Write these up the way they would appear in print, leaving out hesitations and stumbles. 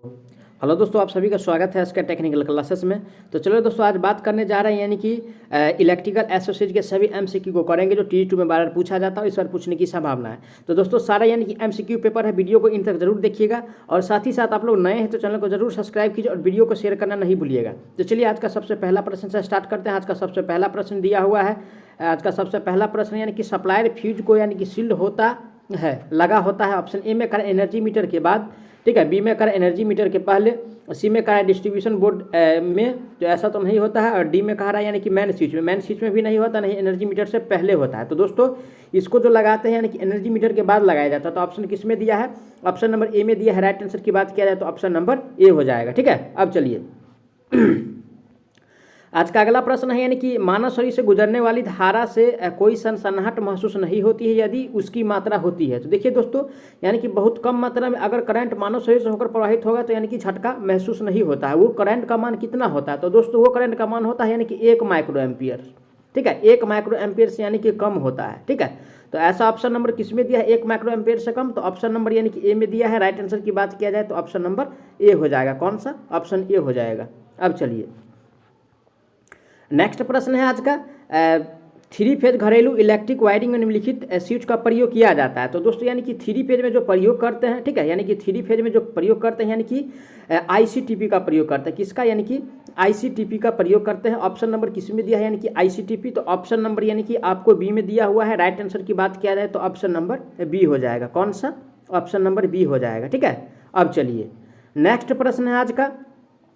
Hello दोस्तों, आप सभी का स्वागत है इसका टेक्निकल क्लासेस में। तो चलो दोस्तों, आज बात करने जा रहे हैं यानी कि इलेक्ट्रिकल एसोसिएट के सभी एमसीक्यू को करेंगे जो टी2 में बार बार पूछा जाता है और इस बार पूछने की संभावना है। तो दोस्तों, सारा यानी कि एमसीक्यू पेपर है, वीडियो को इन तक जरूर देखिएगा और साथ ही साथ आप लोग नए हैं तो चैनल को जरूर सब्सक्राइब कीजिए और वीडियो को शेयर करना नहीं भूलिएगा। तो चलिए आज का सबसे पहला प्रश्न से स्टार्ट करते हैं। आज का सबसे पहला प्रश्न दिया हुआ है। आज का सबसे पहला प्रश्न यानी कि सप्लायर फ्यूज को यानी कि सील्ड होता है, लगा होता है। ऑप्शन ए में करें एनर्जी मीटर के बाद, ठीक है, बी में करें एनर्जी मीटर के पहले, सी में कहा है डिस्ट्रीब्यूशन बोर्ड में, तो ऐसा तो नहीं होता है। और डी में कहा रहा है यानी कि मैन स्विच में भी नहीं होता, नहीं एनर्जी मीटर से पहले होता है। तो दोस्तों, इसको जो लगाते हैं यानी कि एनर्जी मीटर के बाद लगाया जाता है। तो ऑप्शन किस में दिया है? ऑप्शन नंबर ए में दिया है। राइट आंसर की बात किया जाए तो ऑप्शन नंबर ए हो जाएगा। ठीक है, अब चलिए आज का अगला प्रश्न है यानी कि मानव शरीर से गुजरने वाली धारा से कोई सनसनाहट महसूस नहीं होती है यदि उसकी मात्रा होती है। तो देखिए दोस्तों, यानी कि बहुत कम मात्रा में अगर करंट मानव शरीर से होकर प्रवाहित होगा तो यानी कि झटका महसूस नहीं होता है। वो करंट का मान कितना होता है? तो दोस्तों, वो करंट का मान होता है यानी कि 1 माइक्रो एम्पियर। ठीक है, 1 माइक्रो एम्पियर से यानी कि कम होता है। ठीक है, तो ऐसा ऑप्शन नंबर किस में दिया है? 1 माइक्रो एम्पियर से कम। तो ऑप्शन नंबर यानी कि ए में दिया है। राइट आंसर की बात किया जाए तो ऑप्शन नंबर ए हो जाएगा। कौन सा? ऑप्शन ए हो जाएगा। अब चलिए नेक्स्ट प्रश्न है आज का। 3 फेज घरेलू इलेक्ट्रिक वायरिंग में निम्नलिखित स्विच का प्रयोग किया जाता है। तो दोस्तों, यानी कि 3 फेज में जो प्रयोग करते हैं, ठीक है, यानी कि 3 फेज में जो प्रयोग करते हैं यानी कि आईसीटीपी का प्रयोग करते हैं। किसका? यानी कि आईसीटीपी का प्रयोग करते हैं। ऑप्शन नंबर किस में दिया है? यानी कि आईसीटीपी। तो ऑप्शन नंबर यानी कि आपको बी में दिया हुआ है। राइट आंसर की बात किया जाए तो ऑप्शन नंबर बी हो जाएगा। कौन सा? ऑप्शन नंबर बी हो जाएगा। ठीक है, अब चलिए नेक्स्ट प्रश्न है आज का।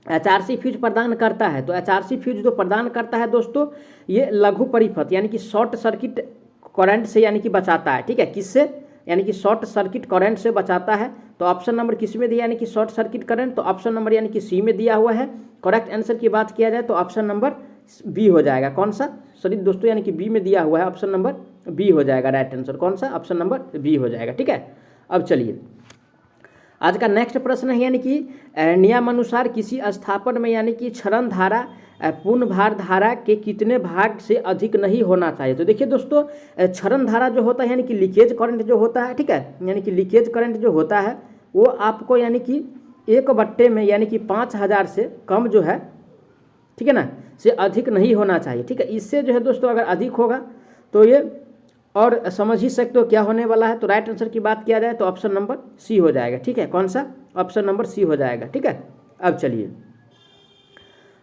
एचआरसी फ्यूज प्रदान करता है। तो एचआरसी फ्यूज जो प्रदान करता है दोस्तों, ये लघु परिपथ यानी कि शॉर्ट सर्किट करंट से यानी कि बचाता है। ठीक है, किससे? यानी कि शॉर्ट सर्किट करंट से बचाता है। तो ऑप्शन नंबर किस में दिया यानी कि शॉर्ट सर्किट करंट? तो ऑप्शन नंबर यानी कि सी में दिया हुआ है। करेक्ट आंसर की बात किया जाए तो ऑप्शन नंबर बी हो जाएगा। कौन सा? सॉरी दोस्तों, यानी कि बी में दिया हुआ है, ऑप्शन नंबर बी हो जाएगा। राइट आंसर कौन सा? ऑप्शन नंबर बी हो जाएगा। ठीक है, अब चलिए आज का नेक्स्ट प्रश्न है यानी कि नियमानुसार किसी स्थापन में यानी कि क्षरण धारा पूर्ण भार धारा के कितने भाग से अधिक नहीं होना चाहिए। तो देखिए दोस्तों, क्षरण धारा जो होता है यानी कि लीकेज करंट जो होता है, ठीक है, यानी कि लीकेज करंट जो होता है वो आपको यानी कि 1/में यानी कि 5000 से कम जो है, ठीक है ना, से अधिक नहीं होना चाहिए। ठीक है, इससे जो है दोस्तों अगर अधिक होगा तो ये और समझ ही सकते हो क्या होने वाला है। तो राइट आंसर की बात किया जाए तो ऑप्शन नंबर सी हो जाएगा। ठीक है, कौन सा? ऑप्शन नंबर सी हो जाएगा। ठीक है, अब चलिए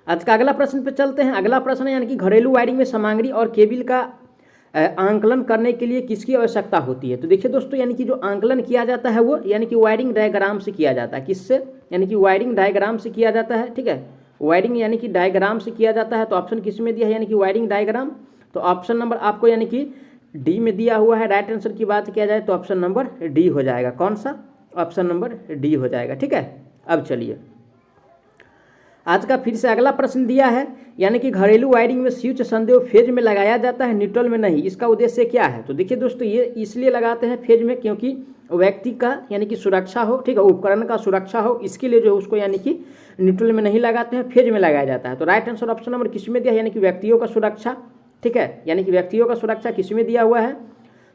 आज का अगला प्रश्न पे चलते हैं। अगला प्रश्न है यानी कि घरेलू वायरिंग में सामग्री और केबल का आंकलन करने के लिए किसकी आवश्यकता होती है। तो देखिए दोस्तों, यानी कि जो आंकलन किया जाता है वो यानी कि वायरिंग डायग्राम से किया जाता है। किससे? यानी कि वायरिंग डायग्राम से किया जाता है। ठीक है, वायरिंग यानी कि डायग्राम से किया जाता है। तो ऑप्शन किस में दिया है? यानी कि वायरिंग डायग्राम। तो ऑप्शन नंबर आपको यानी कि डी में दिया हुआ है। राइट आंसर की बात किया जाए तो ऑप्शन नंबर डी हो जाएगा। कौन सा? ऑप्शन नंबर डी हो जाएगा। ठीक है, अब चलिए आज का फिर से अगला प्रश्न दिया है यानी कि घरेलू वायरिंग में स्विच संदेह फेज में लगाया जाता है, न्यूट्रल में नहीं। इसका उद्देश्य क्या है? तो देखिए दोस्तों, ये इसलिए लगाते हैं फेज में क्योंकि व्यक्ति का यानी कि सुरक्षा हो, ठीक है, उपकरण का सुरक्षा हो, इसके लिए जो उसको यानी कि न्यूट्रल में नहीं लगाते हैं, फेज में लगाया जाता है। तो राइट आंसर ऑप्शन नंबर किस में दिया? यानी कि व्यक्तियों का सुरक्षा। ठीक है, यानी कि व्यक्तियों का सुरक्षा किस में दिया हुआ है?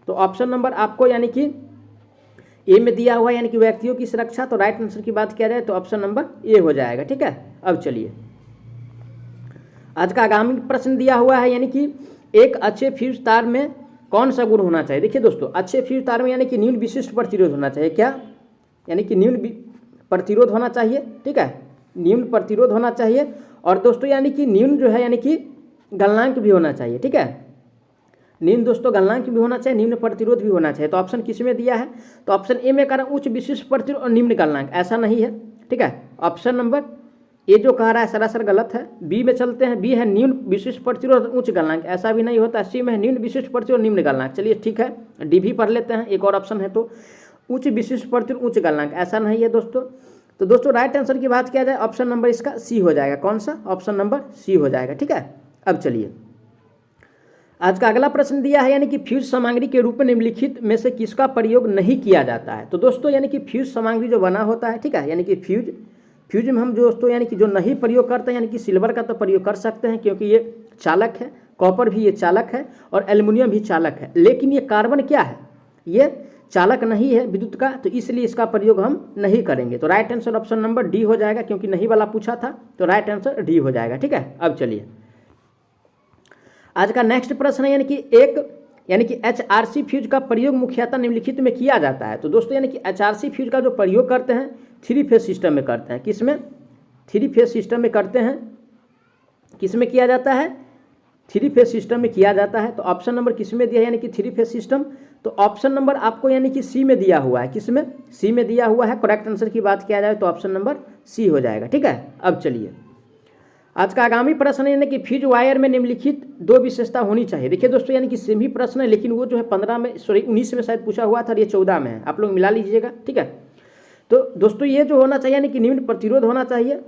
तो ऑप्शन नंबर आपको यानी कि ए में दिया हुआ है, यानी कि व्यक्तियों की सुरक्षा। तो राइट आंसर की बात किया जाए तो ऑप्शन नंबर ए हो जाएगा। ठीक है, अब चलिए आज का आगामी प्रश्न दिया हुआ है यानी कि एक अच्छे फ्यूज तार में कौन सा गुण होना चाहिए। देखिए दोस्तों, अच्छे फ्यूज तार में यानी कि न्यून विशिष्ट प्रतिरोध होना चाहिए। क्या? यानी कि न्यून प्रतिरोध होना चाहिए। ठीक है, न्यून प्रतिरोध होना चाहिए। और दोस्तों यानी कि न्यून जो है यानी कि गलनांक भी होना चाहिए। ठीक है, निम्न दोस्तों गलनांक भी होना चाहिए, निम्न प्रतिरोध भी होना चाहिए। तो ऑप्शन किस में दिया है? तो ऑप्शन ए में कह रहा है उच्च विशिष्ट प्रतिरोध और निम्न गलनांक। ऐसा नहीं है। ठीक है, ऑप्शन नंबर ए जो कह रहा है सरासर गलत है। बी में चलते हैं। बी है न्यून विशिष्ट प्रतिरोध उच्च गलनांक, ऐसा भी नहीं होता। सी में है न्यून विशिष्ट प्रतिरोध निम्न गलनांक। चलिए ठीक है, डी भी पढ़ लेते हैं, एक और ऑप्शन है। तो उच्च विशिष्ट प्रतिरोध उच्च गलनांक, ऐसा नहीं है दोस्तों। तो दोस्तों राइट आंसर की बात किया जाए ऑप्शन नंबर इसका सी हो जाएगा। कौन सा? ऑप्शन नंबर सी हो जाएगा। ठीक है, अब चलिए आज का अगला प्रश्न दिया है यानी कि फ्यूज सामग्री के रूप में निम्नलिखित में से किसका प्रयोग नहीं किया जाता है। तो दोस्तों यानी कि फ्यूज सामग्री जो बना होता है, ठीक है, यानी कि फ्यूज में हम दोस्तों यानी कि जो नहीं प्रयोग करते हैं यानी कि सिल्वर का तो प्रयोग कर सकते हैं क्योंकि ये चालक है, कॉपर भी ये चालक है और एल्युमिनियम भी चालक है। लेकिन ये कार्बन क्या है? ये चालक नहीं है विद्युत का, तो इसलिए इसका प्रयोग हम नहीं करेंगे। तो right answer option number D हो जाएगा, क्योंकि नहीं वाला पूछा था, तो राइट आंसर डी हो जाएगा। ठीक है, अब चलिए आज का नेक्स्ट प्रश्न है, यानी कि HRC फ्यूज का प्रयोग मुख्यतः निम्नलिखित में किया जाता है। तो दोस्तों यानी कि HRC फ्यूज का जो प्रयोग करते हैं 3 फेज सिस्टम में करते हैं। किसमें? 3 फेज सिस्टम में करते हैं। किसमें किया जाता है? 3 फेज सिस्टम में किया जाता है। तो ऑप्शन नंबर किसमें दिया है, यानी कि 3 फेज सिस्टम? तो ऑप्शन नंबर आपको यानी कि सी में दिया हुआ है। किसमें? सी में दिया हुआ है। करेक्ट आंसर की बात किया जाए तो ऑप्शन नंबर सी हो जाएगा। ठीक है, अब चलिए आज का आगामी प्रश्न यानी कि फ्यूज वायर में निम्नलिखित 2 विशेषता होनी चाहिए। देखिए दोस्तों यानी कि सेम ही प्रश्न है, लेकिन वो जो है 19 में शायद पूछा हुआ था और ये 14 में है, आप लोग मिला लीजिएगा। ठीक है, तो दोस्तों ये जो होना चाहिए यानी कि निम्न प्रतिरोध होना चाहिए।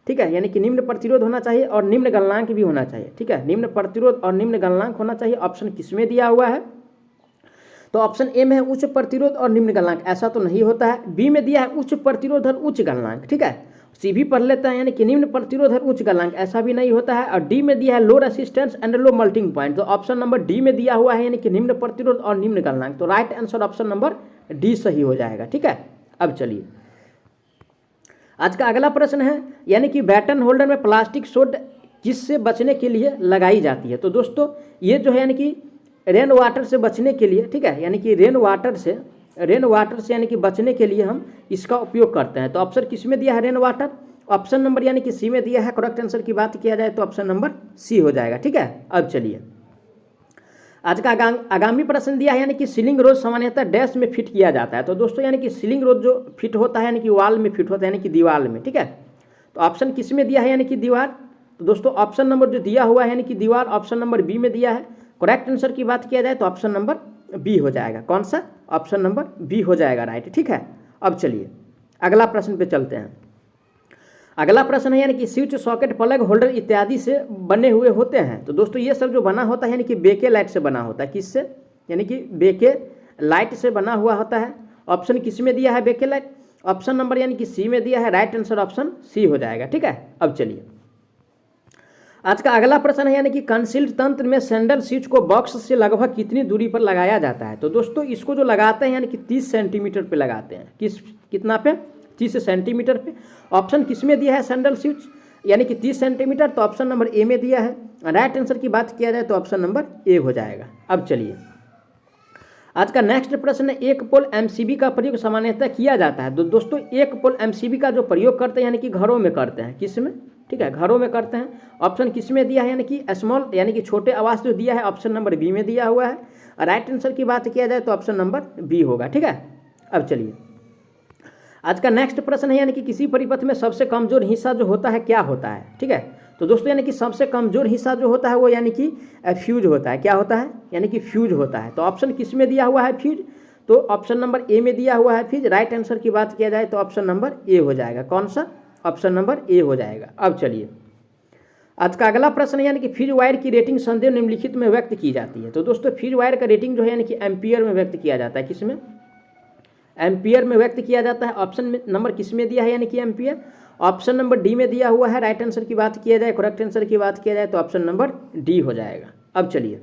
ठीक है, यानी कि निम्न प्रतिरोध होना चाहिए और निम्न गलनांक भी होना चाहिए। ठीक है, निम्न प्रतिरोध और निम्न गलनांक होना चाहिए। ऑप्शन किसमें दिया हुआ है? तो ऑप्शन ए में है उच्च प्रतिरोध और निम्न गलनांक, ऐसा तो नहीं होता है। बी में दिया है उच्च प्रतिरोध और उच्च गलनांक। ठीक है, सी भी पढ़ लेते हैं, यानी कि निम्न प्रतिरोध और उच्च गलनांक, ऐसा भी नहीं होता है। और डी में दिया है low resistance and low melting point, तो ऑप्शन नंबर डी में दिया हुआ है यानी कि निम्न प्रतिरोध और निम्न गलनांक। तो right answer option number D सही हो जाएगा। ठीक है, अब चलिए आज का अगला प्रश्न है, यानी कि बैटन होल्डर में प्लास्टिक सोड किससे बचने के लिए लगाई जाती है। तो दोस्तों ये जो है यानी कि रेन वाटर से बचने के लिए, ठीक है, यानी कि रेन वाटर से यानी कि बचने के लिए हम इसका उपयोग करते हैं। तो ऑप्शन किसमें दिया है? Rain water. ऑप्शन नंबर यानी कि सी में दिया है। करेक्ट आंसर की बात किया जाए तो ऑप्शन नंबर सी हो जाएगा। ठीक है, अब चलिए आज का आगामी प्रश्न दिया है, यानी कि सीलिंग रोड सामान्यतः डैश में फिट किया जाता है। तो दोस्तों यानी कि सीलिंग रोड जो फिट होता है यानी कि वॉल में फिट होता है, यानी कि दीवार में। ठीक है, तो ऑप्शन किसमें दिया है? यानी कि दीवार। तो दोस्तों ऑप्शन नंबर जो दिया हुआ है यानी कि दीवार, ऑप्शन नंबर बी में दिया है। करेक्ट आंसर की बात किया जाए तो ऑप्शन नंबर बी हो जाएगा। कौन सा? ऑप्शन नंबर बी हो जाएगा राइट। ठीक है, अब चलिए अगला प्रश्न पे चलते हैं। अगला प्रश्न है, यानी कि स्विच, सॉकेट, प्लग, होल्डर इत्यादि से बने हुए होते हैं। तो दोस्तों ये सब जो बना होता है यानी कि बेके लाइट से बना होता है। किससे? यानी कि बेके लाइट से बना हुआ होता है। ऑप्शन किसमें दिया है? बेके लाइट। ऑप्शन नंबर यानी कि सी में दिया है। राइट आंसर ऑप्शन सी हो जाएगा। ठीक है, अब चलिए आज का अगला प्रश्न है, यानी कि कंसील्ड तंत्र में सैंडल स्विच को बॉक्स से लगभग कितनी दूरी पर लगाया जाता है। तो दोस्तों इसको जो लगाते हैं यानी कि 30 सेंटीमीटर पे लगाते हैं। कितना पे? 30 सेंटीमीटर पे। ऑप्शन किसमें दिया है? सैंडल स्विच यानी कि 30 सेंटीमीटर, तो ऑप्शन नंबर ए में दिया है। राइट आंसर की बात किया जाए तो ऑप्शन नंबर ए हो जाएगा। अब चलिए आज का नेक्स्ट प्रश्न है, एक पोल एमसीबी का प्रयोग सामान्यतः किया जाता है। तो दोस्तों एक पोल एमसीबी का जो प्रयोग करते हैं यानी कि घरों में करते हैं। किसमें? ठीक है, घरों में करते हैं। ऑप्शन किसमें दिया है? यानी कि स्मॉल यानी कि छोटे आवास जो दिया है, ऑप्शन नंबर बी में दिया हुआ है। राइट आंसर की बात किया जाए तो ऑप्शन नंबर बी होगा। ठीक है, अब चलिए आज का नेक्स्ट प्रश्न है, यानी कि किसी परिपथ में सबसे कमजोर हिस्सा जो होता है क्या होता है। ठीक है, तो दोस्तों यानी कि सबसे कमजोर हिस्सा जो होता है वो यानी कि फ्यूज होता है। क्या होता है? यानी कि फ्यूज होता है। तो ऑप्शन किसमें दिया हुआ है? फ्यूज। तो ऑप्शन नंबर ए में दिया हुआ है फ्यूज। राइट आंसर की बात किया जाए तो ऑप्शन नंबर ए हो जाएगा। कौन सा? ऑप्शन नंबर ए हो जाएगा। अब चलिए आज का अगला प्रश्न है, यानी कि फ्यूज वायर की रेटिंग संदेह निम्नलिखित में व्यक्त की जाती है। तो दोस्तों फ्यूज वायर का रेटिंग जो है यानी कि एम्पियर में व्यक्त किया जाता है। किसमें? एम्पियर में व्यक्त किया जाता है। ऑप्शन नंबर किसमें दिया है? यानी कि एम्पियर। ऑप्शन नंबर डी में दिया हुआ है। राइट आंसर की बात किया जाए, करेक्ट आंसर की बात किया जाए तो ऑप्शन नंबर डी हो जाएगा। अब चलिए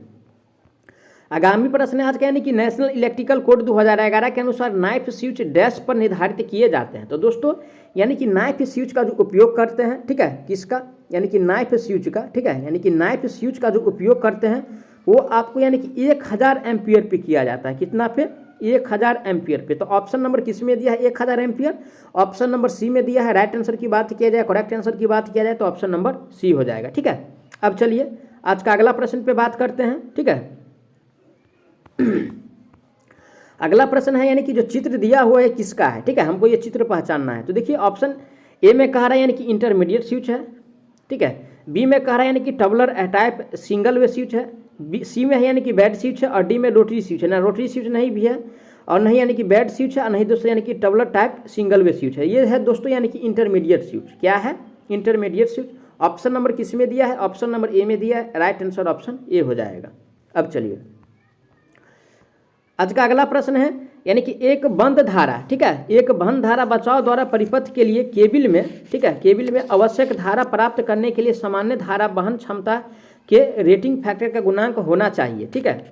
आगामी प्रश्न आज का, यानी कि नेशनल इलेक्ट्रिकल कोड 2011 के अनुसार नाइफ स्विच डैश पर निर्धारित किए जाते हैं। तो दोस्तों यानी कि नाइफ स्विच का जो उपयोग करते हैं, ठीक है, किसका? यानी कि नाइफ स्विच का। ठीक है, यानी कि नाइफ स्विच का जो उपयोग करते हैं वो आपको यानी कि 1000 एम्पियर पे किया जाता है। कितना पे? 1000 एम्पियर पे। तो ऑप्शन नंबर किस में दिया है? 1000 एम्पियर। ऑप्शन नंबर सी में दिया है। राइट आंसर की बात किया जाए, करेक्ट आंसर की बात किया जाए तो ऑप्शन नंबर सी हो जाएगा। ठीक है, अब चलिए आज का अगला प्रश्न पे बात करते हैं। ठीक है, अगला प्रश्न है, यानी कि जो चित्र दिया हुआ है किसका है। ठीक है, हमको ये चित्र पहचानना है। तो देखिए ऑप्शन ए में कह रहा है यानी कि इंटरमीडिएट स्विच है। ठीक है, बी में कह रहा है यानी कि टबलर टाइप सिंगल वे स्विच है। सी में है यानी कि बैड स्विच है। और डी में रोटरी स्विच है। ना रोटरी स्विच नहीं भी है और नहीं यानी कि बैड स्विच है और नहीं दोस्तों यानी कि टबलर टाइप सिंगल वे स्विच है। ये है दोस्तों यानी कि इंटरमीडिएट स्विच। क्या है? Intermediate switch. ऑप्शन नंबर किस में दिया है? ऑप्शन नंबर ए में दिया है। राइट आंसर ऑप्शन ए हो जाएगा। अब चलिए आज का अगला प्रश्न है, यानी कि एक बंद धारा, ठीक है, एक बंद धारा बचाव द्वारा परिपथ के लिए केबिल में, ठीक है, केबिल में आवश्यक धारा प्राप्त करने के लिए सामान्य धारा वहन क्षमता के रेटिंग फैक्टर का गुणांक होना चाहिए। ठीक है,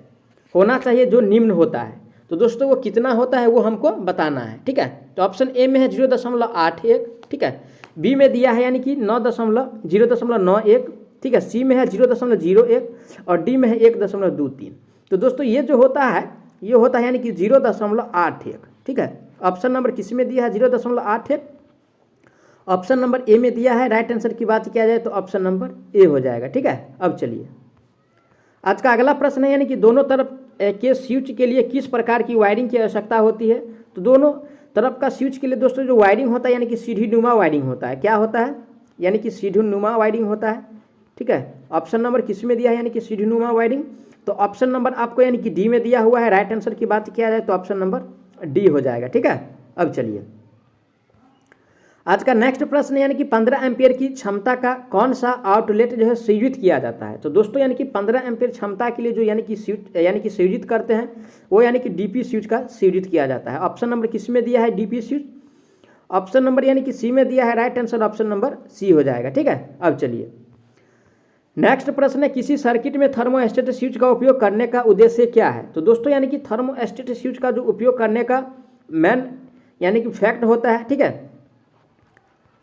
होना चाहिए जो निम्न होता है। तो दोस्तों वो कितना होता है वो हमको बताना है, ठीक है। तो ऑप्शन ए में है 0.81, ठीक है। बी में दिया है यानी कि 0.91, ठीक है। सी में है 0.01 और डी में है 1.23। तो दोस्तों ये जो होता है ये होता है यानी कि 0.81, ठीक है। ऑप्शन नंबर किस में दिया है 0.81, ऑप्शन नंबर ए में दिया है। राइट आंसर की बात किया जाए तो ऑप्शन नंबर ए हो जाएगा, ठीक है। अब चलिए आज का अगला प्रश्न है यानी कि दोनों तरफ के स्विच के लिए किस प्रकार की वायरिंग की आवश्यकता होती है। तो दोनों तरफ का स्विच के लिए दोस्तों जो वायरिंग होता है यानी कि सीढ़ीनुमा वायरिंग होता है। क्या होता है? यानी कि सीढ़ीनुमा वायरिंग होता है, ठीक है। ऑप्शन नंबर किस में दिया है यानी कि सीढ़ीनुमा वायरिंग, तो ऑप्शन नंबर आपको यानी कि डी में दिया हुआ है। राइट आंसर की बात किया जाए तो ऑप्शन नंबर डी हो जाएगा, ठीक है। अब चलिए आज का नेक्स्ट प्रश्न यानी कि 15 एम्पियर की क्षमता का कौन सा आउटलेट जो है संयोजित किया जाता है। तो दोस्तों यानी कि 15 एम्पियर क्षमता के लिए जो यानी कि संयोजित करते हैं वो यानी कि डीपी स्विच का संयोजित किया जाता है। ऑप्शन नंबर किस में दिया है डीपी स्विच, ऑप्शन नंबर यानी कि सी में दिया है। Right answer option number C हो जाएगा, ठीक है। अब चलिए नेक्स्ट प्रश्न है किसी सर्किट में थर्मोस्टेट स्विच का उपयोग करने का उद्देश्य क्या है। तो दोस्तों यानी कि थर्मोस्टेट स्विच का जो उपयोग करने का मेन यानी कि फैक्ट होता है, ठीक है,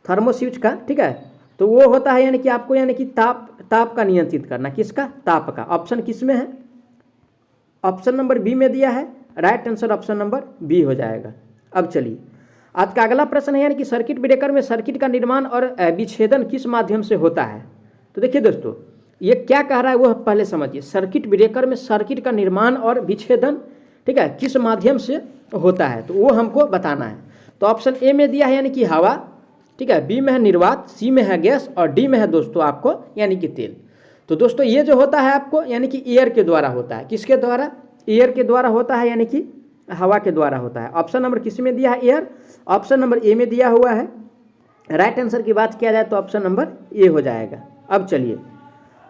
थर्मो स्विच का, ठीक है। तो वो होता है यानी कि आपको यानी कि ताप का नियंत्रित करना। किसका? ताप का। ऑप्शन किस में है? ऑप्शन नंबर बी में दिया है। Right answer option number B हो जाएगा। अब चलिए आज का अगला प्रश्न है यानी कि सर्किट ब्रेकर में सर्किट का निर्माण और विच्छेदन किस माध्यम से होता है। तो देखिए दोस्तों ये क्या कह रहा है वो पहले समझिए। सर्किट ब्रेकर में सर्किट का निर्माण और विच्छेदन, ठीक है, किस माध्यम से होता है तो वो हमको बताना है। तो ऑप्शन ए में दिया है यानी कि हवा, ठीक है। बी में है निर्वात, सी में है गैस और डी में है दोस्तों आपको यानी कि तेल। तो दोस्तों ये जो होता है आपको यानी कि एयर के द्वारा होता है। किसके द्वारा? एयर के द्वारा होता है यानी कि हवा के द्वारा होता है। ऑप्शन नंबर किस में दिया है? एयर। ऑप्शन नंबर ए में दिया हुआ है। राइट आंसर की बात किया जाए तो ऑप्शन नंबर ए हो जाएगा। अब चलिए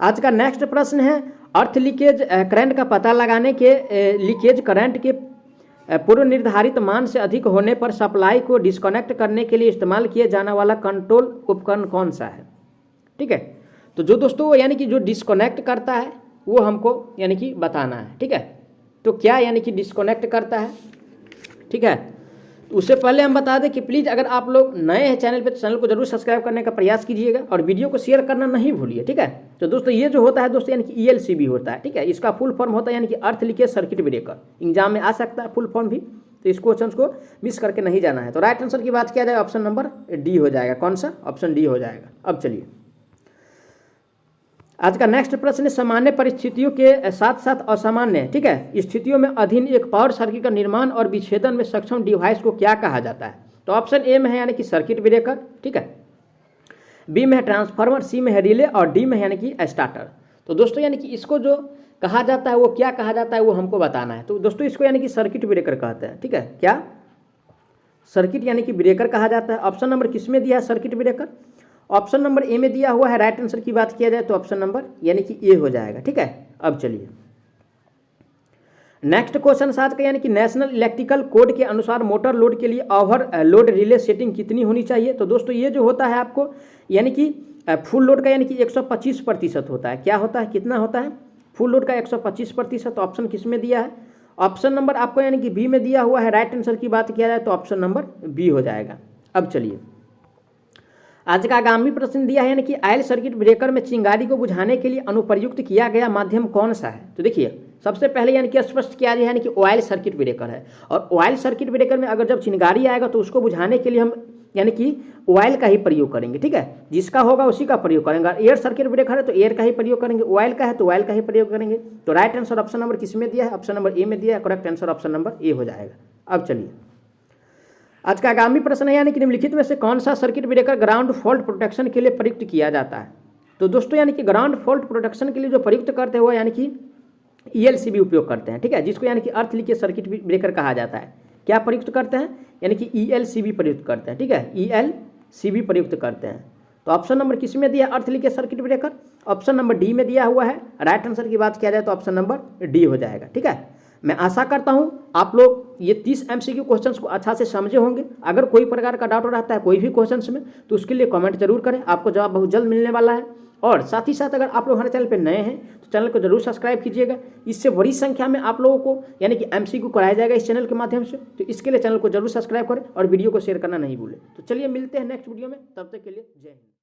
आज का नेक्स्ट प्रश्न है अर्थ लीकेज करंट का पता लगाने के लीकेज करंट के पूर्व निर्धारित मान से अधिक होने पर सप्लाई को डिस्कनेक्ट करने के लिए इस्तेमाल किया जाने वाला कंट्रोल उपकरण कौन सा है, ठीक है। तो जो दोस्तों यानी कि जो डिस्कनेक्ट करता है वो हमको यानी कि बताना है, ठीक है। तो क्या यानी कि डिस्कनेक्ट करता है, ठीक है। तो उससे पहले हम बता दें कि प्लीज़ अगर आप लोग नए हैं चैनल पे तो चैनल को जरूर सब्सक्राइब करने का प्रयास कीजिएगा और वीडियो को शेयर करना नहीं भूलिए, ठीक है। तो दोस्तों ये जो होता है दोस्तों यानी कि ELCB होता है, ठीक है। इसका फुल फॉर्म होता है यानी कि अर्थ लीकेज सर्किट ब्रेकर। एग्जाम में आ सकता है फुल फॉर्म भी, तो इस क्वेश्चन को मिस करके नहीं जाना है। तो राइट आंसर की बात किया जाए ऑप्शन नंबर डी हो जाएगा। कौन सा? ऑप्शन डी हो जाएगा। अब चलिए आज का नेक्स्ट प्रश्न सामान्य परिस्थितियों के साथ साथ असामान्य, ठीक है, स्थितियों में अधीन एक पावर सर्किट का निर्माण और विच्छेदन में सक्षम डिवाइस को क्या कहा जाता है। तो ऑप्शन ए में है यानी कि सर्किट ब्रेकर, ठीक है। बी में है ट्रांसफार्मर, सी में है रिले और डी में है यानी कि स्टार्टर। तो दोस्तों यानी कि इसको जो कहा जाता है वो क्या कहा जाता है वो हमको बताना है। तो दोस्तों इसको यानी कि सर्किट ब्रेकर कहते हैं, ठीक है। क्या? सर्किट यानी कि ब्रेकर कहा जाता है। ऑप्शन नंबर किस में दिया है? Circuit breaker. Option number A में दिया हुआ है। राइट आंसर की बात किया जाए तो ऑप्शन नंबर यानी कि ए हो जाएगा, ठीक है। अब चलिए नेक्स्ट क्वेश्चन 7 का यानी कि नेशनल इलेक्ट्रिकल कोड के अनुसार मोटर लोड के लिए ओवर लोड रिले सेटिंग कितनी होनी चाहिए। तो दोस्तों ये जो होता है आपको यानी कि फुल लोड का यानी कि 125% होता है। क्या होता है? कितना होता है? फुल लोड का 125%। ऑप्शन किस में दिया है? ऑप्शन नंबर आपको यानी कि बी में दिया हुआ है। राइट आंसर की बात किया जाए तो ऑप्शन नंबर बी हो जाएगा। अब चलिए आज का आगामी प्रश्न दिया है यानी कि आयल सर्किट ब्रेकर में चिंगारी को बुझाने के लिए अनुप्रयुक्त किया गया माध्यम कौन सा है। तो देखिए सबसे पहले यानी कि स्पष्ट किया गया यानी कि ऑयल सर्किट ब्रेकर है और ऑयल सर्किट ब्रेकर में अगर जब चिंगारी आएगा तो उसको बुझाने के लिए हम यानी कि ऑयल का ही प्रयोग करेंगे, ठीक है। जिसका होगा उसी का प्रयोग करेंगे। एयर सर्किट ब्रेकर है तो एयर का ही प्रयोग करेंगे, ऑयल का है तो ऑयल का ही प्रयोग करेंगे। तो राइट आंसर ऑप्शन नंबर किस में दिया है? ऑप्शन नंबर ए में दिया है। Correct answer option number A हो जाएगा। अब चलिए आज का आगामी प्रश्न है यानी कि निम्नलिखित में से कौन सा circuit breaker ground fault protection के लिए प्रयुक्त किया जाता है। तो दोस्तों यानी कि ग्राउंड फॉल्ट प्रोटेक्शन के लिए जो प्रयुक्त करते हुए यानी कि ELCB उपयोग करते हैं, ठीक है, जिसको यानी कि अर्थ लीकेज सर्किट ब्रेकर कहा जाता है। क्या प्रयुक्त करते हैं? यानी कि ELCB प्रयुक्त करते हैं, ठीक है। ELCB प्रयुक्त करते हैं। तो ऑप्शन नंबर किस में दिया? अर्थ leakage circuit breaker. Option number D में दिया हुआ है। राइट आंसर की बात किया जाए तो ऑप्शन नंबर डी हो जाएगा, ठीक है। मैं आशा करता हूँ आप लोग ये 30 MCQ क्वेश्चंस को अच्छा से समझे होंगे। अगर कोई प्रकार का डाउट रहता है कोई भी क्वेश्चंस में तो उसके लिए कमेंट जरूर करें, आपको जवाब बहुत जल्द मिलने वाला है। और साथ ही साथ अगर आप लोग हमारे चैनल पर नए हैं तो चैनल को जरूर सब्सक्राइब कीजिएगा। इससे बड़ी संख्या में आप लोगों को यानी कि MCQ कराया जाएगा इस चैनल के माध्यम से, तो इसके लिए चैनल को जरूर सब्सक्राइब करें और वीडियो को शेयर करना नहीं भूलें। तो चलिए मिलते हैं नेक्स्ट वीडियो में, तब तक के लिए जय हिंद।